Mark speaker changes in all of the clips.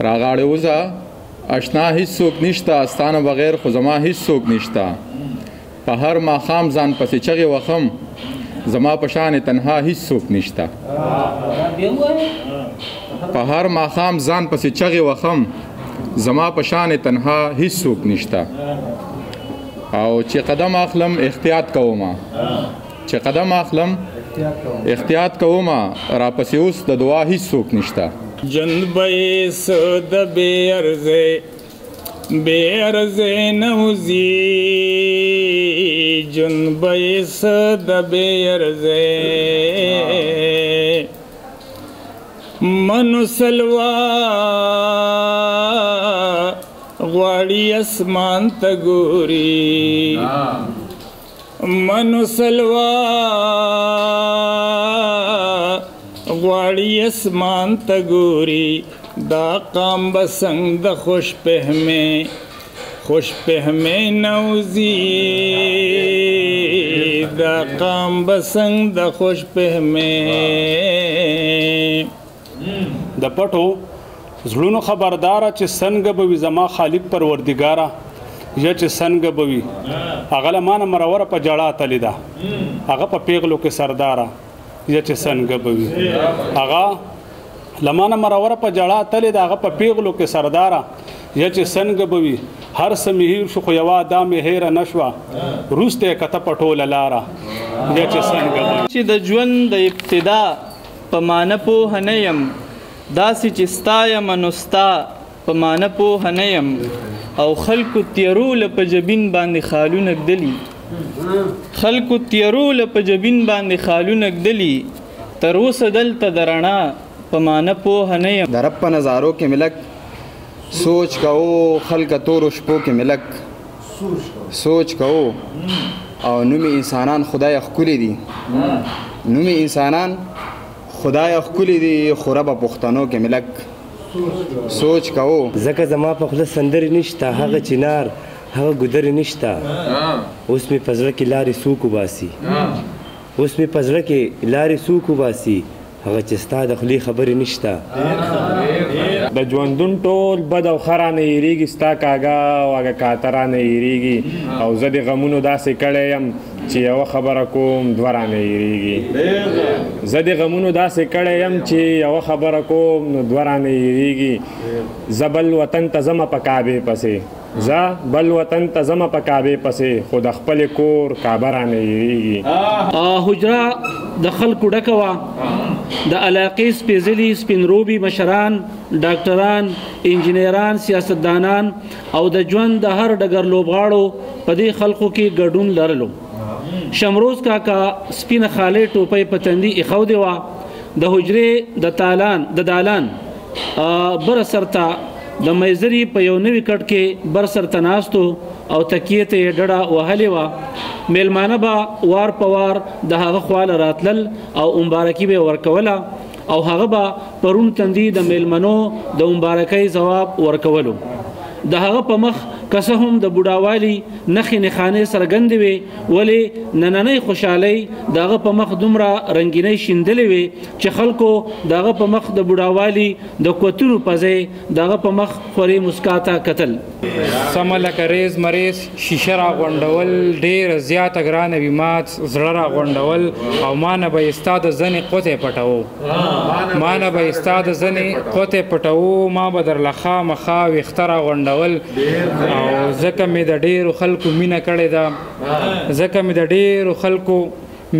Speaker 1: راغاړې وځه اشنا هیڅوک نشته ستانه بغیر خو زما هیڅوک نشته په هر ماښام ځان پسې چغې وخم زما په شان تنها هیڅوک نشته په هر ماښام ځان پسې چغې وخم زما په شان تنها هیڅوک نشته او چې قدم اخلم احتیاط کومه چې قدم اخلم احتیاط کومه راپسې اوس د دعا هیڅوک نشته
Speaker 2: جن بیس د بے عرضه نوزی جن بیس د بے عرضه منو سلوا غواړي اسمان ته ګوري منو سلوا غواړي اسمان ته ګوري دا قام بسنګ د خوش پهمه نوزی دا قام بسنګ د خوش پهمه
Speaker 3: د پټو زړونو خبرداره چې څنګه به وي زما خالق پروردګاره یا چې څنګه به وي هغه له مانه مروره په جړه تلې ده هغه په پیغلو کې سرداره یا چې څنګه به وي هغه له مانه مروره په جړه تلې ده هغه په پیغلو کې سرداره یا چې څنګه به وي هر څه مې هیر شو خو یوه دا مې هیره نه شوه وروسته یې کته په ټوله لاره یا چې څنګه به وي
Speaker 4: چې د ژوند د ابتدا په معنه پوهه نه یم داسې چې ستا یم نو ستا په معنه پوهه نه یم او خلکو تیرو په جبین باندې خالونه ږدلي خلکو تیرو په جبین باندې خالونه ږدلي تر اوسه دلته د رڼا په معنه پوهه نه یم
Speaker 5: د رب په نظارو کې ملک سوچ کوو خلک تورو شپو کې ملک سوچ کوو او نومي انسانان خدای ښکلي دي نومي انسانان خدای ښکلي دي خو ربه پښتنو کې ملک سوچ کوو
Speaker 6: ځکه زما په خوله سندرې نشته هغه چنار هغه ګودرې نشته اوس مې په زړه کې لارې څوک وباسي اوس مې په زړه کې لارې څوک وباسي هغه چې ستا د خولې خبرې نشته
Speaker 7: د ژوندون ټول بد او ښه رانه هېرېږي ستا کاږه او هغه کاته رانه هېرېږي او زه د غمونو داسې کړی یم چې یوه خبره کوم دوه رانه هېرېږي زه د غمونو داسې کړی یم چې یوه خبره کوم نو دوه رانه هېرېږي زه بل وطن ته ځمه په کعبې پسې زه بل وطن ته ځمه په کعبې پسې خو د خپلې کور کعبه رانه هېرېږي
Speaker 8: حجره د خلکو ډکه وه د علاقې سپېڅلي سپینروبي مشران ډاکټران انجینران سیاستدانان او د ژوند د هر ډګر لوبغاړو په دې خلکو کې ګډون لرلو شمروز کاکا سپینه خالۍ ټوپۍ په تندي ایښودې وه د حجرې د دالان بره سرته د میزري په یو نوي کټ کې بر سرته ناستو او تکیې ته یې ډډه وهلې وه میلمانه به وار په وار د هغه خواله راتلل او مبارکي به یې ورکوله او هغه به پرون تندي د میلمنو د مبارکۍ ځواب ورکولو د هغه په مخ که څه هم د بوډاوالي نښې نښانې څرګندې وې ولې نننۍ خوشحالۍ د هغه په مخ دومره رنګینۍ شیندلې وې چې خلکو د هغه په مخ د بوډاوالي د کوتونو په ځای د هغه په مخ خورې مسکا ته کتل
Speaker 7: سمه لکه ریز مریز شیشه راغونډول ډېره زیاته ګرانه وي مات زړه راغونډول او ما نه به یې ستا د زنې قوتې پټوو ما نه به یې ستا د زنې قوتې پټوو ما به درله خامخا ویښته راغونډول او ځکه مې د ډېرو خلکو مینه کړې ده ځکه مې د ډېرو خلکو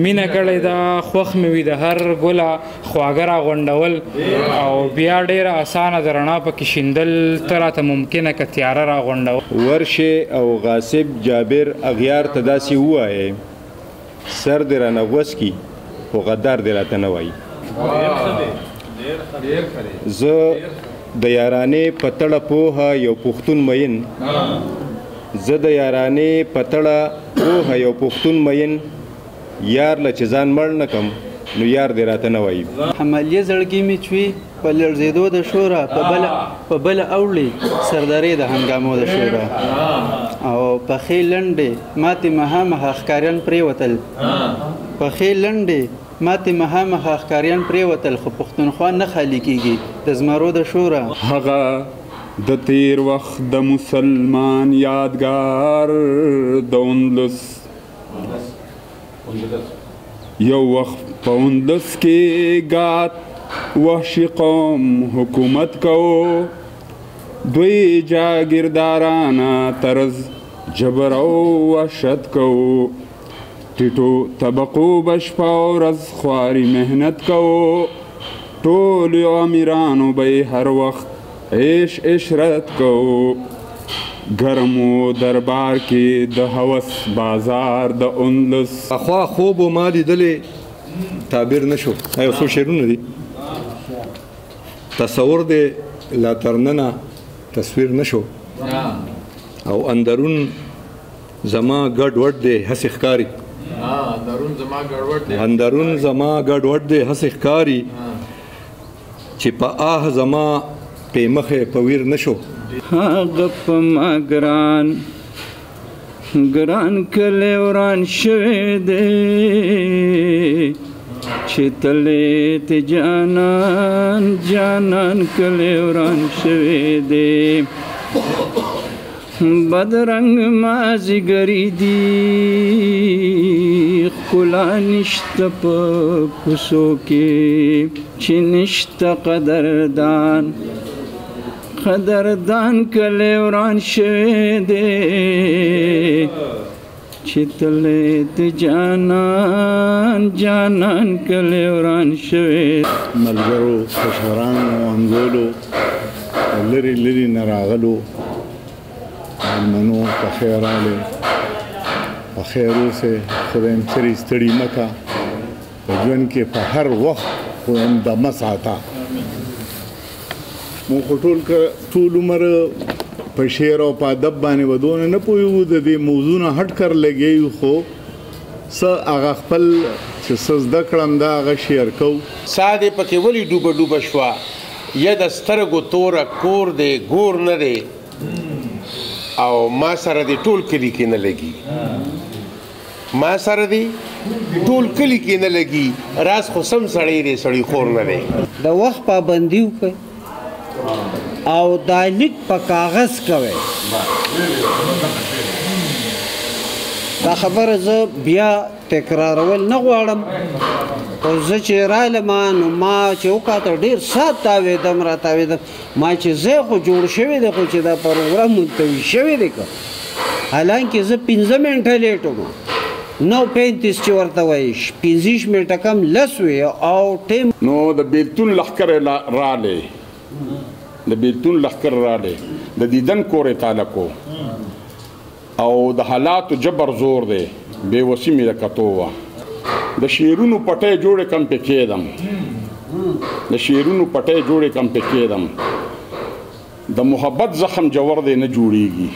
Speaker 7: مینه کړې ده خوښ مې وي د هر ګله خواږه راغونډول او بیا ډېره اسانه د رڼا پکې شیندل ته راته ممکنه که تیاره راغونډول
Speaker 9: ورشې او غاصب جابر اغیار ته داسې ووایې سر دې رانه غوڅ کي خو غدار دې راته نه وایي زه د یارانې په تړه پوهه یو پښتون مین زه د یارانې په تړه پوهه یو پښتون مین یار له چې ځان مړ نه کم نو یار دې راته نه وایي
Speaker 4: حملیه زړګي مې چوي په لړزېدو د شوره په بله اوړي سردارې د هنګامو د شوره او پخې لنډې ماتې مهامه ښکاریان پرېوتل پخې لنډې
Speaker 5: ماته مخامخ ښکاریان پرېوتل خو پښتونخوا نه خالي کېږي د زمرو د شوره
Speaker 10: هغه د تیر وخت د مسلمان یادګار د اندلس یو وخت په اندلس کې ګات وحشي قوم حکومت کو دوی جاگیردارانه طرز جبر او وحشت کو ټیټو طبقو بشپا ورځ خواري محنت کو ټول امیرانو به هر وخت عیش عشرت کو گرمو دربار کې د هوس بازار د اندلس
Speaker 11: اخوا خوب و ما لیدلې تعبیر نشو یو څو شعرونه دي تصور دی لا ترننه تصویر نشو او اندرون زما ګډ وډ دی هسې ښکاري اندرون زما ګډ وډ دی هسې ښکاري چې په آه زما پې مخې په ویر نشو
Speaker 2: هغه په ما ګران کلی وران شوی دی چې تلې ته جانان کلی وران شوی دی بدرنګ مازیګری دی ښکلا نشته په کوڅو کې چې نشته قدردان کلی وران شوی دی چې تلې ته جانان کلی وران شوی
Speaker 12: ملګرو خوشحرانو انګولو لرې لرې نه راغلو مېلمنو په خیر راغلې په خیر اوسئ خدای م سرې ستړي مه کړه په ژوند کې په هر وخت خدای م دمه ساته مونږ خو ټول عمر په شعر او په ادب باندې ودونه نه پوهېږو د دې موضوع نه هټ کر لګېږو خو څه هغه خپل چې څه زده کړم دا هغه شعر کوو
Speaker 13: ساه دې پکې ولې ډوبه شوه یا د سترګو توره کور دی ګور نه دی او ما سره دې ټول کلي کې نه لګي ما سره دې ټول کلي کې نه لګي راز خو سم سړی دی سړی خور نه دی
Speaker 14: د وخت پابندي وکړئ او دا لیک په کاغذ کوئ دا خبره زه بیا تکرارول نه غواړم او زه چې رالم نو ما چې وکاته ډېر سات تاوېدم ما چې ځای خو جوړ شوی دی خو چې دا پروګرام ملتوي شوی دی که حالانکې زه 15 منټه لیټ وم 9:35 چې ورته وایي 25 منټه کم لس وي او ټیم
Speaker 10: نو د بیلتون لښکر رالی د دیدن کور یې تاله کو او د حالاتو جبر زور دی بې وسي مې د کتو وه د شعرونو پټۍ جوړې کم پې کېدم د محبت زخم جوړ دی نه جوړیږي